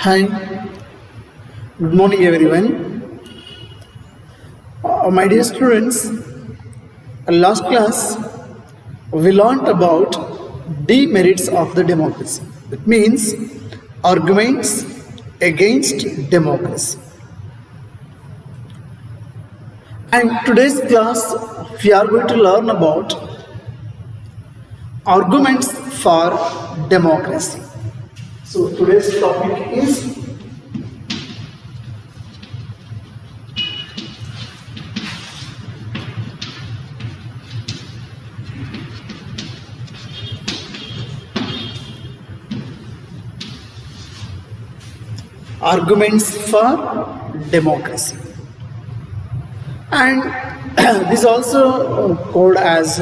Hi, good morning everyone. My dear students, last class we learnt about demerits of the democracy. It means arguments against democracy. And today's class we are going to learn about arguments for democracy. So today's topic is arguments for democracy, and this also called as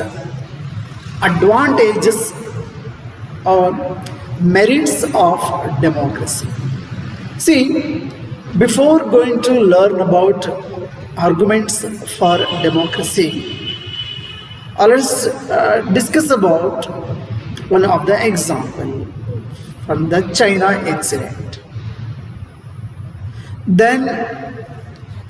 advantages or merits of democracy. See, before going to learn about arguments for democracy, let's discuss about one of the example from the China incident. Then,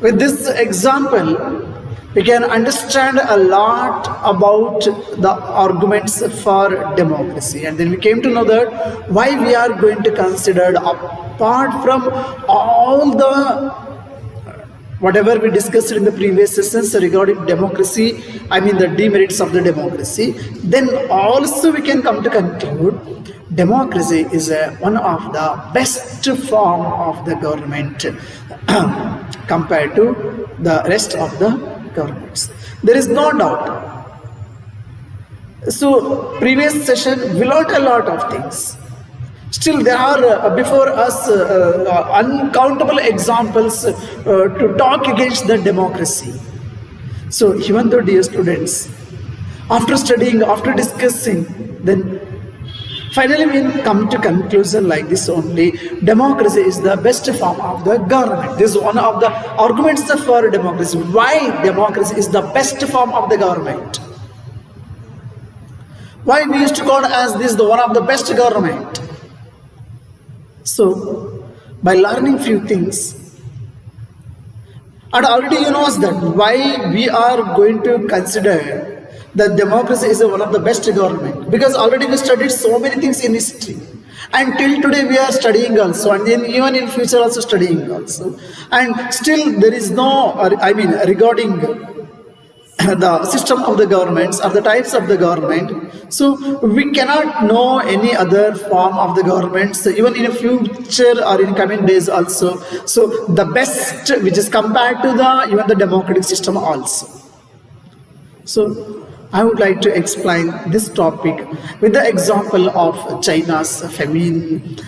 with this example, we can understand a lot about the arguments for democracy, and then we came to know that why we are going to consider, apart from all the whatever we discussed in the previous sessions regarding democracy, I mean the demerits of the democracy, then also we can come to conclude democracy is one of the best form of the government compared to the rest of the governments. There is no doubt. So previous session we learned a lot of things. Still there are before us uncountable examples to talk against the democracy. So even though, dear students, after studying, after discussing, then finally we come to conclusion like this only: democracy is the best form of the government. This is one of the arguments for democracy. Why democracy is the best form of the government? Why we used to call as this the one of the best government? So, by learning few things, and already you know that why we are going to consider that democracy is one of the best government, because already we studied so many things in history, and till today we are studying also, and then even in future also studying also, and still there is no, I mean regarding the system of the governments or the types of the government. So we cannot know any other form of the governments even in the future or in coming days also. So the best which is compared to the even the democratic system also. So I would like to explain this topic with the example of China's famine,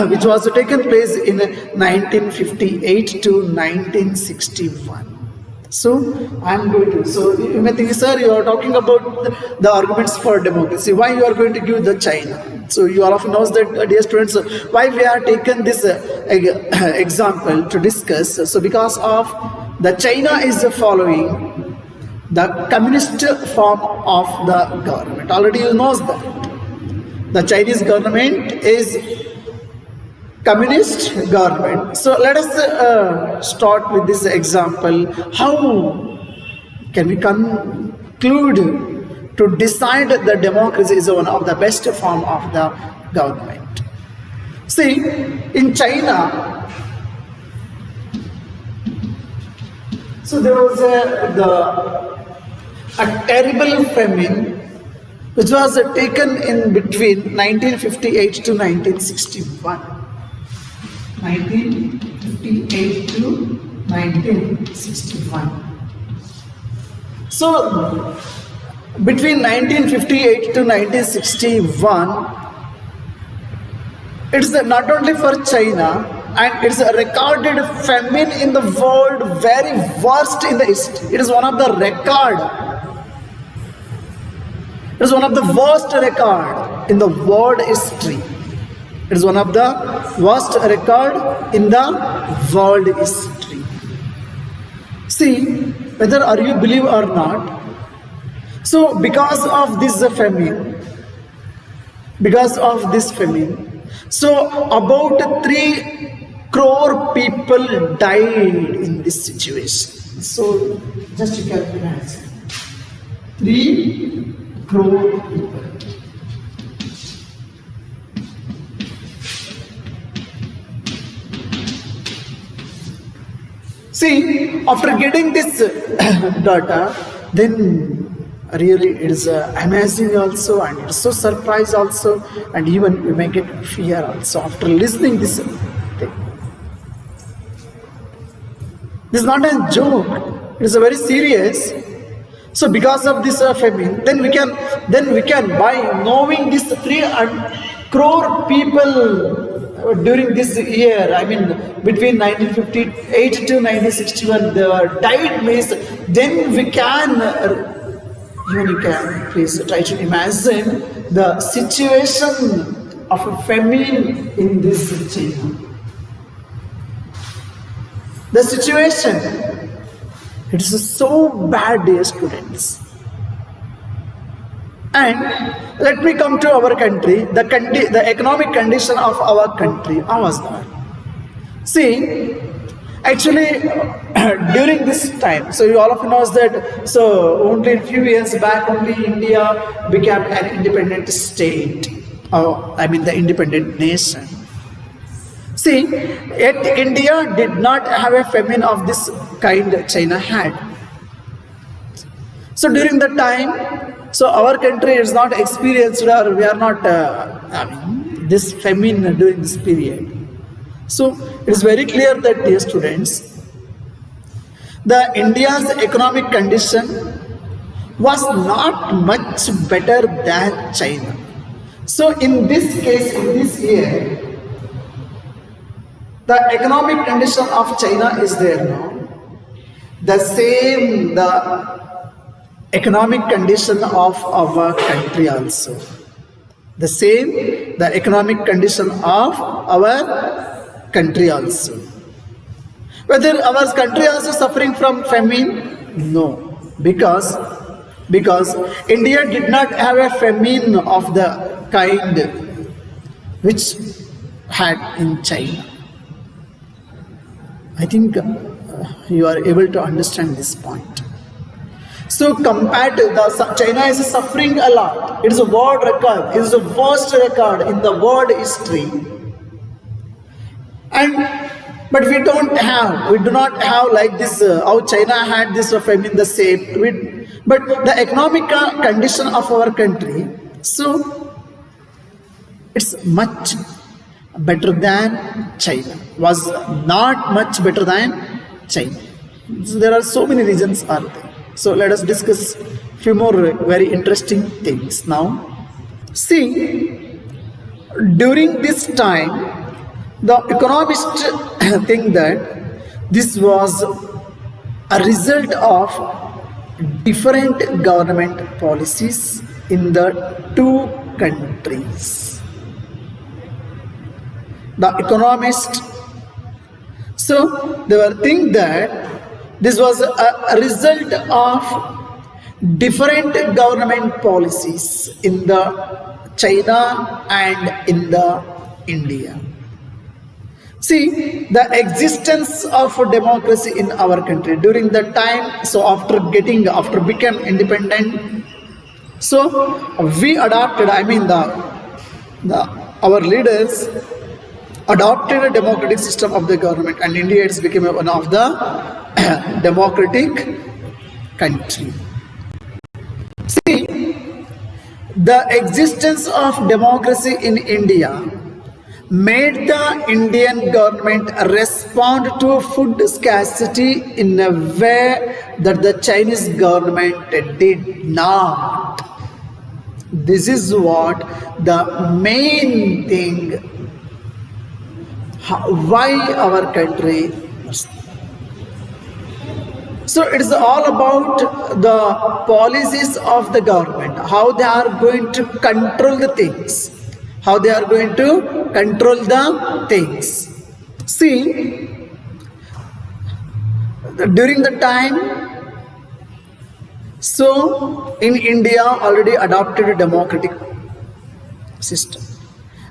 which was taken place in 1958 to 1961. So I'm going to, so you may think, sir, you are talking about the arguments for democracy. Why you are going to give the China? So you all of knows that, dear students, why we are taken this example to discuss. So because of the China is following the communist form of the government. Already you knows that the Chinese government is communist government. So let us start with this example. How can we conclude to decide that democracy is one of the best form of the government? See, in China, so there was a terrible famine which was taken in between 1958 to 1961. 1958 to 1961. So, between 1958 to 1961, it's not only for China, and it's a recorded famine in the world, very worst in the history. It is one of the record. It is one of the worst record in the world history. It is one of the worst record in the world history. See, whether are you believe or not, so because of this famine, so about 3 crore people died in this situation. So just to calculate, 3 crore people. See, after getting this data, then really it is amazing also, and it's so surprised also, and even we may get fear also after listening this thing. This is not a joke, it is a very serious. So because of this famine, then we can by knowing these 3 crore people during this year, I mean between 1958 to 1961, they were died means, then we can, even you can please try to imagine the situation of a famine in this China. The situation, it is so bad, dear students. And let me come to our country, the economic condition of our country. How was that? See, actually, during this time, so you all of you knows that, so only a few years back, only India became an independent state, or I mean the independent nation. See, yet India did not have a famine of this kind China had. So during the time, so our country is not experienced, or we are not this famine during this period. So it is very clear that, dear students, the India's economic condition was not much better than China. So in this case, in this year, the economic condition of China is there now. The same, the economic condition of our country also. The same, the economic condition of our country also. Whether our country also suffering from famine? No. Because India did not have a famine of the kind which had in China. I think you are able to understand this point. So compared to China is suffering a lot. It is a world record. It is the worst record in the world history. But we do not have like this, how China had this famine the same. But the economic condition of our country, so it's much better than China. Was not much better than China. So there are so many reasons are there. So let us discuss few more very interesting things now. See, during this time, the economists think that this was a result of different government policies in the two countries. The economists, so they were think that this was a result of different government policies in the China and in the India. See, the existence of democracy in our country during the time, so after become independent, so we adopted, I mean our leaders adopted a democratic system of the government, and India has become one of the democratic country. See, the existence of democracy in India made the Indian government respond to food scarcity in a way that the Chinese government did not. This is what the main thing, why our country. So it is all about the policies of the government, how they are going to control the things, how they are going to control the things. See, during the time, so in India already adopted a democratic system,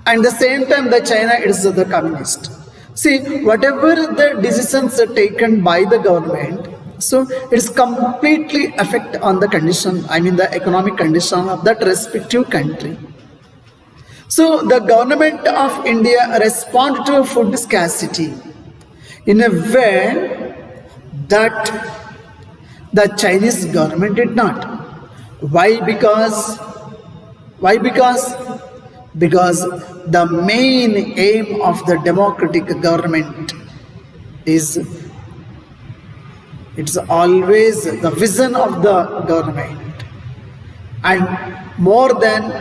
and the same time the China is the communist. See, whatever the decisions are taken by the government, so it is completely affect on the condition, I mean the economic condition of that respective country. So the government of India respond to food scarcity in a way that the Chinese government did not. Why? Because the main aim of the democratic government is, it's always the vision of the government, and more than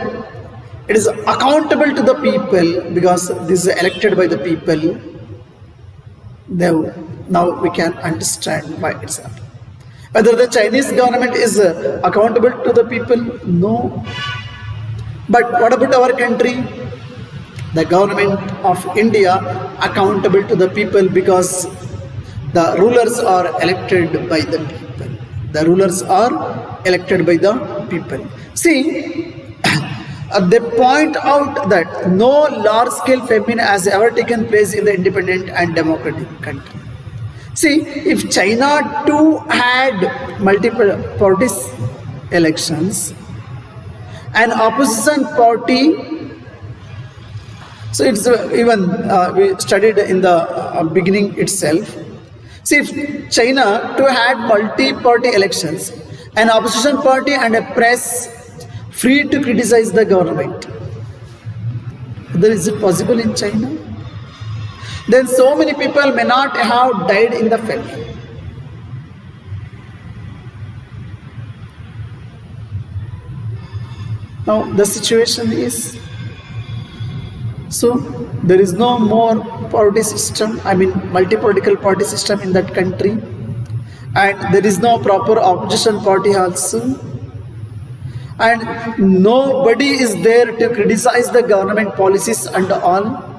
it is accountable to the people, because this is elected by the people. Now we can understand why it's happening. Whether the Chinese government is accountable to the people? No. But what about our country? The government of India accountable to the people, because the rulers are elected by the people. The rulers are elected by the people. See, they point out that no large-scale famine has ever taken place in the independent and democratic country. See, if China too had multiple parties elections, an opposition party, so it's even we studied in the beginning itself. See, if China too had multi-party elections, an opposition party and a press free to criticize the government, then is it possible in China? Then so many people may not have died in the famine. Now the situation is, so there is no more party system, I mean multi-political party system in that country, and there is no proper opposition party also, and nobody is there to criticize the government policies and all.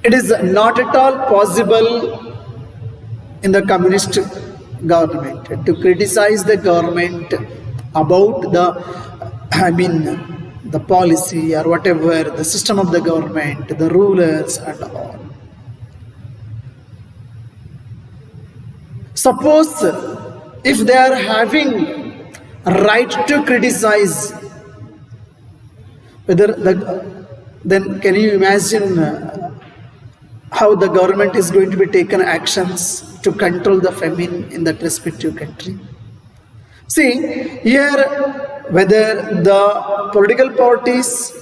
It is not at all possible in the communist government to criticize the government about the policy or whatever, the system of the government, the rulers and all. Suppose if they are having right to criticize, then can you imagine how the government is going to be taken actions to control the famine in that respective country? See, here whether the political parties,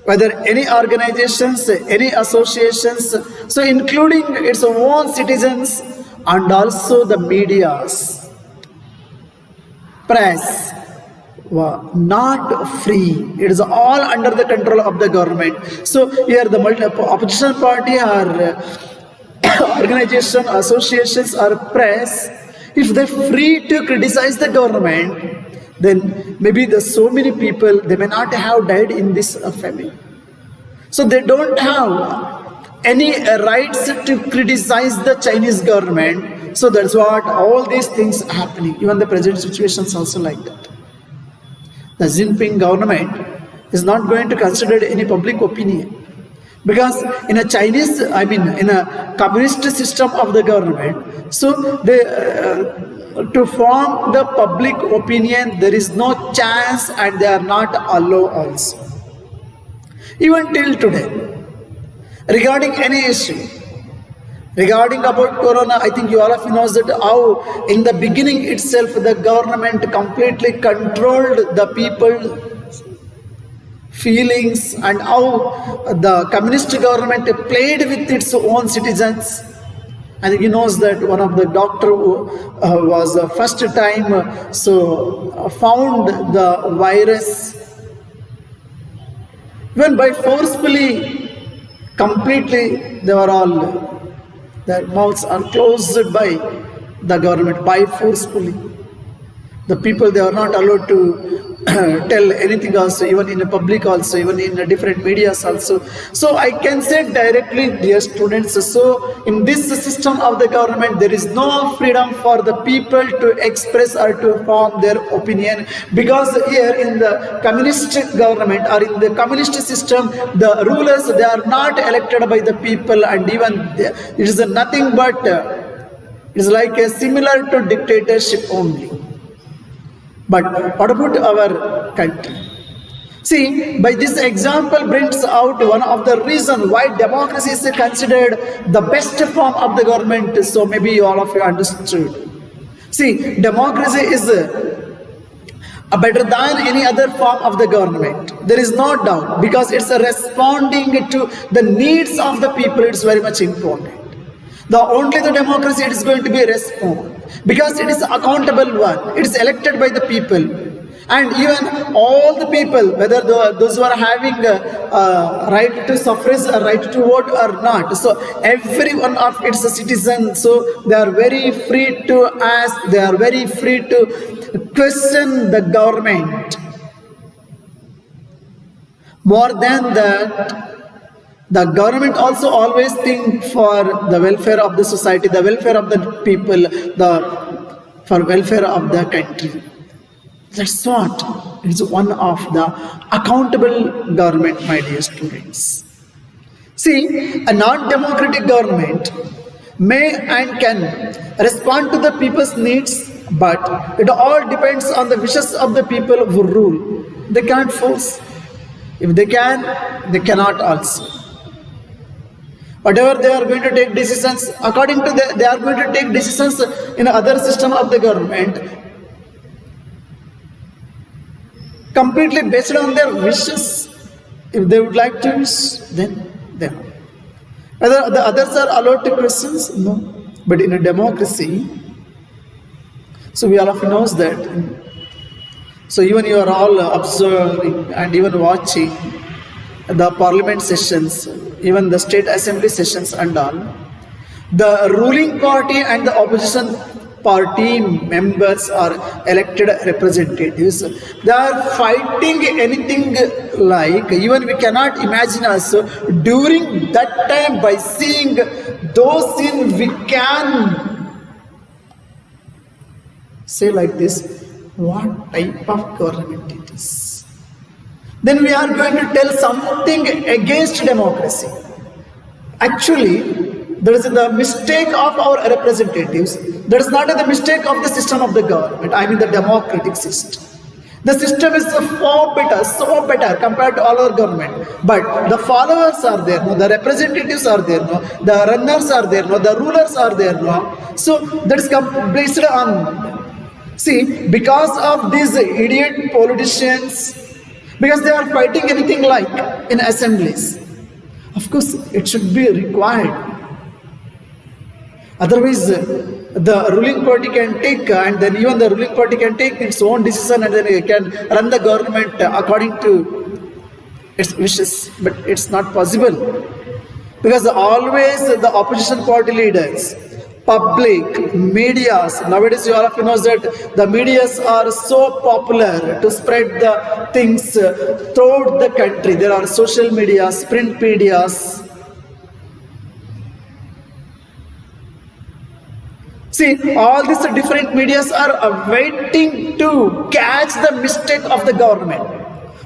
whether any organizations, any associations, so including its own citizens and also the medias, press, were not free. It is all under the control of the government. So here the opposition party or organization, associations or press, if they free to criticize the government, then maybe the so many people, they may not have died in this famine. So they don't have any rights to criticize the Chinese government. So that's what all these things are happening. Even the present situation is also like that. The Xi Jinping government is not going to consider any public opinion, because in a Chinese, in a communist system of the government, so they to form the public opinion, there is no chance and they are not allowed also. Even till today, regarding any issue, regarding about Corona, I think you all of you knows that how in the beginning itself the government completely controlled the people feelings, and how the communist government played with its own citizens. I think he knows that one of the doctor who was the first time found the virus, when by forcefully, completely, they were all, their mouths are closed by the government, by forcefully. The people, they are not allowed to tell anything also, even in a public also, even in a different medias also. So I can say directly, dear students, so in this system of the government, there is no freedom for the people to express or to form their opinion, because here in the communist government or in the communist system, the rulers, they are not elected by the people, and even it is nothing but it is like a similar to dictatorship only. But what about our country? See, by this example brings out one of the reasons why democracy is considered the best form of the government. So maybe all of you understood. See, democracy is better than any other form of the government. There is no doubt, because it's responding to the needs of the people. It's very much important. Only the democracy it is going to be respond, because it is accountable one. It is elected by the people, and even all the people, whether those who are having right to suffrage, a right to vote or not. So every one of its citizens, so they are very free to ask. They are very free to question the government. More than that, the government also always think for the welfare of the society, the welfare of the people, for welfare of the country. That's what is one of the accountable government, my dear students. See, a non-democratic government may and can respond to the people's needs, but it all depends on the wishes of the people who rule. They can't force. If they can, they cannot also. Whatever they are going to take decisions, according to they are going to take decisions in other system of the government, completely based on their wishes. If they would like to wish, then they are. Whether the others are allowed to questions? No. But in a democracy, so we all of knows that. So even you are all observing and even watching the parliament sessions, even the state assembly sessions and all, the ruling party and the opposition party members are elected representatives. They are fighting anything like, even we cannot imagine also, during that time by seeing those scenes, we can say like this, what type of government it is. Then we are going to tell something against democracy. Actually, there is the mistake of our representatives. There is not the mistake of the system of the government. I mean the democratic system. The system is far better, so better compared to all our government. But the followers are there, no? The representatives are there, no? The runners are there, no? The rulers are there, no? So that is based on. See, because of these idiot politicians, because they are fighting anything like in assemblies. Of course, it should be required. Otherwise, the ruling party can take, and then even the ruling party can take its own decision, and then it can run the government according to its wishes. But it's not possible, because always the opposition party leaders, public, medias, nowadays you all of you know that the medias are so popular to spread the things throughout the country. There are social medias, print medias. See, all these different medias are waiting to catch the mistake of the government,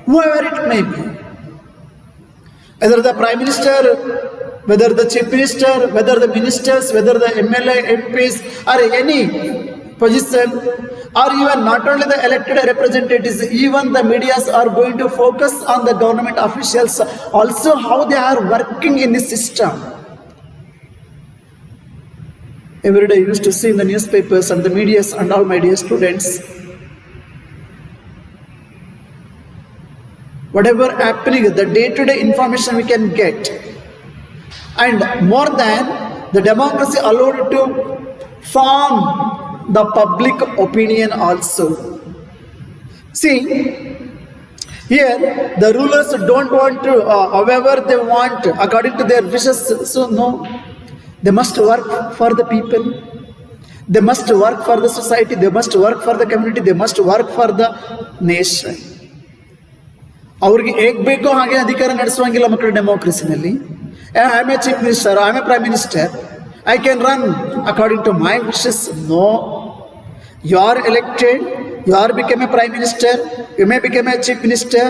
whoever it may be. Either the Prime Minister, whether the Chief Minister, whether the ministers, whether the MLA, MPs, or any position, or even not only the elected representatives, even the medias are going to focus on the government officials, also how they are working in the system. Every day I used to see in the newspapers and the medias and all my dear students, whatever happening, the day-to-day information we can get. And more than the democracy allowed to form the public opinion also. See, here the rulers don't want to, however they want, according to their wishes, so no, they must work for the people. They must work for the society, they must work for the community, they must work for the nation. ಅವ್ರಿಗೆ ಹೇಗೆ ಬೇಕೋ ಹಾಗೆ ಅಧಿಕಾರ ನಡೆಸುವಂಗಿಲ್ಲ ಮಕ್ಕಳು ಡೆಮೋಕ್ರಸಿನಲ್ಲಿ. I am a chief minister, I am a prime minister, I can run according to my wishes. No, you are elected, you are become a prime minister, you may become a chief minister,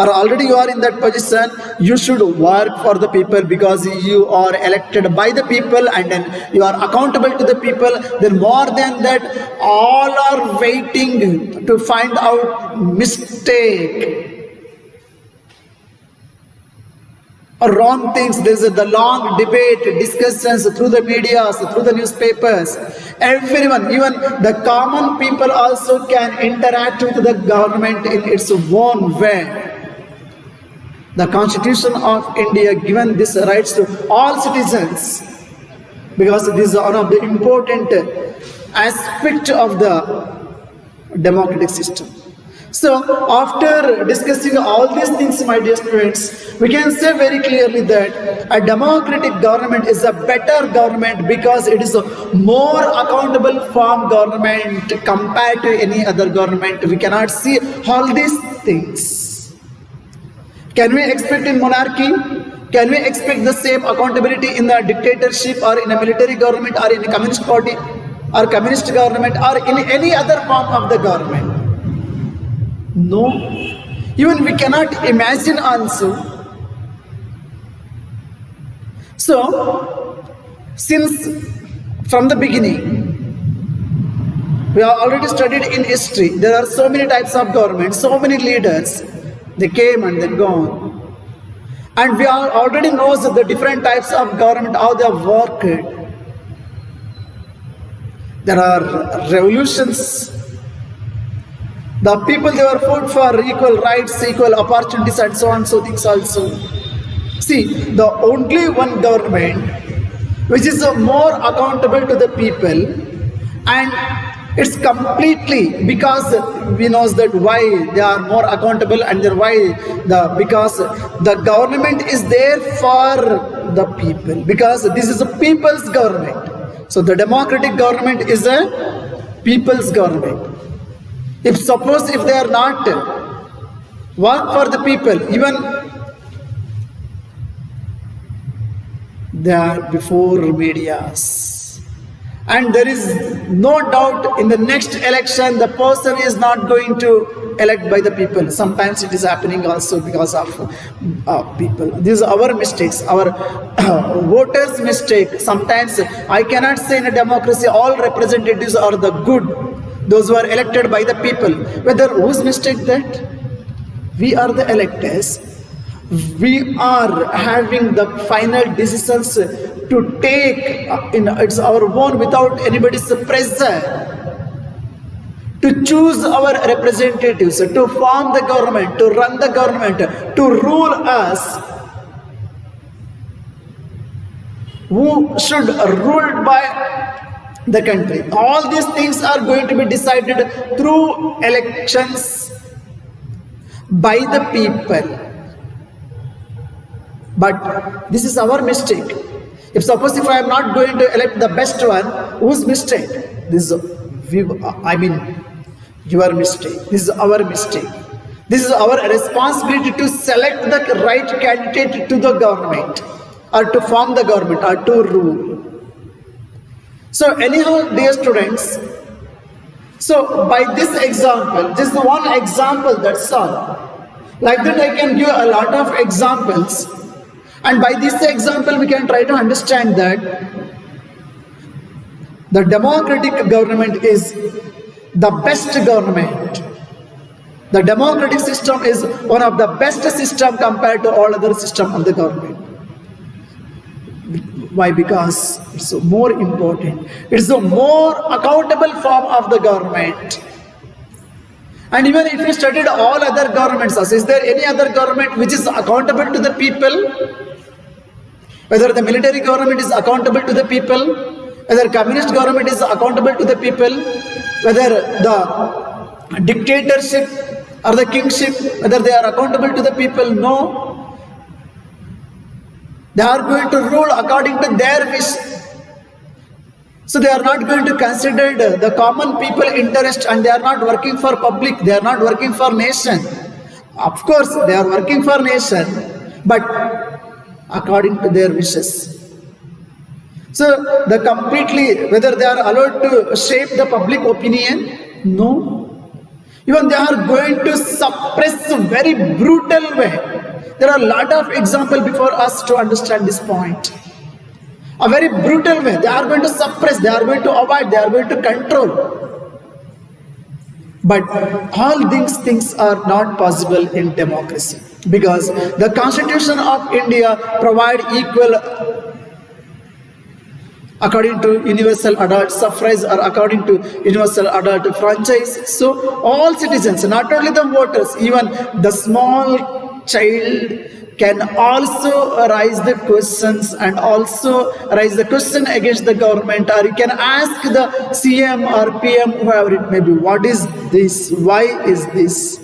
or already you are in that position. You should work for the people because you are elected by the people and then you are accountable to the people. Then more than that, all are waiting to find out mistake or wrong things. There is the long debate, discussions through the media, through the newspapers. Everyone, even the common people also can interact with the government in its own way. The Constitution of India given this rights to all citizens because this is one of the important aspect of the democratic system. So after discussing all these things, my dear students, we can say very clearly that a democratic government is a better government because it is a more accountable form government compared to any other government. We cannot see all these things. Can we expect in monarchy? Can we expect the same accountability in the dictatorship or in a military government or in a communist party or communist government or in any other form of the government? No, even we cannot imagine also. So, since from the beginning, we have already studied in history, there are so many types of government, so many leaders, they came and they gone. And we already knows the different types of government, how they have worked. There are revolutions. The people, they were fought for equal rights, equal opportunities and so on, so things also. See, the only one government which is more accountable to the people, and it's completely because we know that why they are more accountable and why because the government is there for the people, because this is a people's government. So the democratic government is a people's government. If suppose if they are not work for the people, even they are before medias. And there is no doubt in the next election the person is not going to elect by the people. Sometimes it is happening also because of people. These are our mistakes, our voters' mistake. Sometimes I cannot say in a democracy all representatives are the good, those who are elected by the people. Whether whose mistake that? We are the electors. We are having the final decisions to take it's our own without anybody's pressure to choose our representatives, to form the government, to run the government, to rule us. Who should rule by the country? All these things are going to be decided through elections by the people. But this is our mistake. If suppose if I am not going to elect the best one, whose mistake? This is your mistake. This is our mistake. This is our responsibility to select the right candidate to the government or to form the government or to rule. So anyhow, dear students, so by this example, just one example, that's all. Like that I can give a lot of examples. And by this example, we can try to understand that the democratic government is the best government. The democratic system is one of the best system compared to all other system of the government. Why? Because it's more important. It's a more accountable form of the government. And even if you studied all other governments, is there any other government which is accountable to the people? Whether the military government is accountable to the people, whether communist government is accountable to the people, whether the dictatorship or the kingship, whether they are accountable to the people? No. They are going to rule according to their wish. So they are not going to consider the common people interest, and they are not working for public, they are not working for nation. Of course, they are working for nation, but according to their wishes. So the completely, whether they are allowed to shape the public opinion, no. Even they are going to suppress very brutal way. There are a lot of examples before us to understand this point. A very brutal way. They are going to suppress, they are going to avoid, they are going to control. But all these things are not possible in democracy, because the Constitution of India provide equal according to universal adult suffrage or according to universal adult franchise. So all citizens, not only the voters, even the small child can also raise the questions and also raise the question against the government, or you can ask the CM or PM, whoever it may be, what is this? Why is this?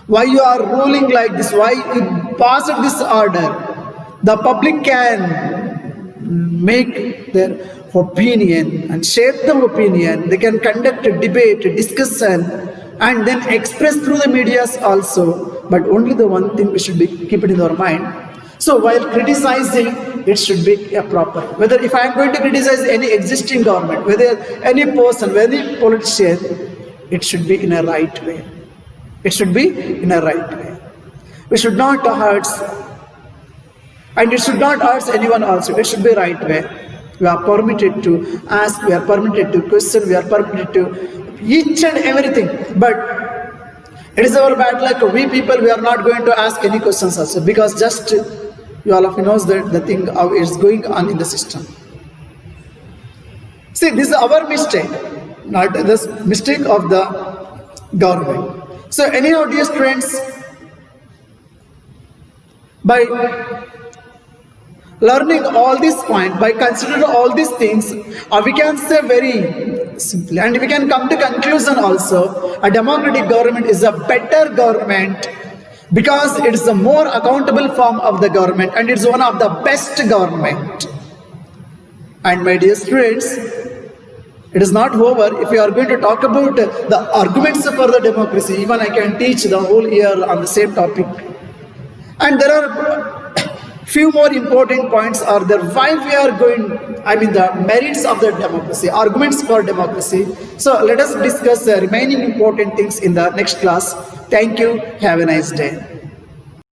Why you are ruling like this? Why you passed this order? The public can make their opinion and shape the opinion. They can conduct a debate, a discussion, and then express through the medias also. But only the one thing we should be keep it in our mind. So while criticizing, it should be a proper. Whether if I am going to criticize any existing government, whether any person, whether any politician, it should be in a right way. It should be in a right way. We should not hurt, and it should not hurt anyone also. It should be right way. We are permitted to ask, we are permitted to question, we are permitted to each and everything. But it is our bad luck. We people, we are not going to ask any questions also, because just you all of you knows that the thing how is going on in the system. See, this is our mistake, not the mistake of the government. So anyhow, dear students, by learning all these points, by considering all these things, we can say very simply, and we can come to conclusion also, a democratic government is a better government because it is a more accountable form of the government, and it's one of the best government. And my dear students, it is not over. If we are going to talk about the arguments for the democracy, even I can teach the whole year on the same topic. And there are few more important points are there why we are going, the merits of the democracy, arguments for democracy. So let us discuss the remaining important things in the next class. Thank you. Have a nice day.